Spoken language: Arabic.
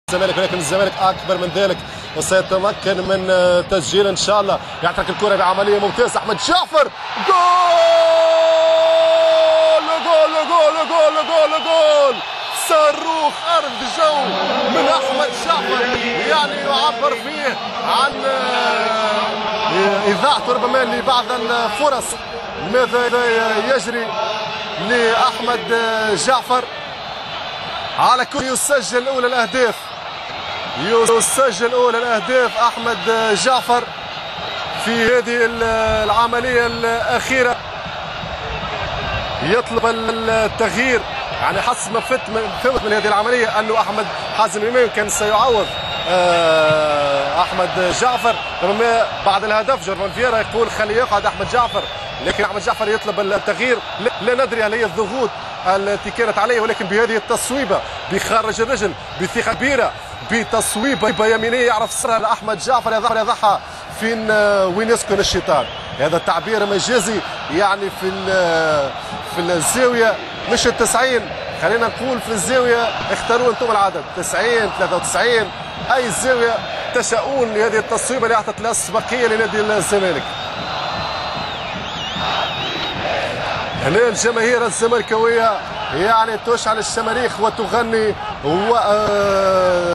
الزمالك، ولكن الزمالك اكبر من ذلك وسيتمكن من تسجيل ان شاء الله. يعترك الكره بعمليه ممتازه احمد جعفر. جول جول جول جول جول جول صاروخ ارض جو من احمد جعفر، يعني يعبر فيه عن اذاعته ربما لبعض الفرص. ماذا يجري لاحمد جعفر؟ على كل يسجل اولى الاهداف، يسجل اولى الاهداف احمد جعفر في هذه العمليه الاخيره. يطلب التغيير، يعني حسب ما فهمت من هذه العمليه انه احمد حازم امام كان سيعوض احمد جعفر، ربما بعد الهدف جورفان فييرا يقول خليه يقعد احمد جعفر، لكن احمد جعفر يطلب التغيير. لا ندري هل هي الضغوط التي كانت عليه، ولكن بهذه التصويبه بخارج الرجل بثقه كبيره بتصويبه يمينيه يعرف سرها احمد جعفر يضعها فين وين يسكن الشيطان. هذا تعبير مجازي، يعني في الزاويه مش ال90، خلينا نقول في الزاويه، اختاروا انتم العدد 90 93 اي زاويه تشاؤون لهذه التصويبه اللي اعطت الاسبقيه لنادي الزمالك. هنا الجماهير الزملكاويه يعني تشعل الشماريخ وتغني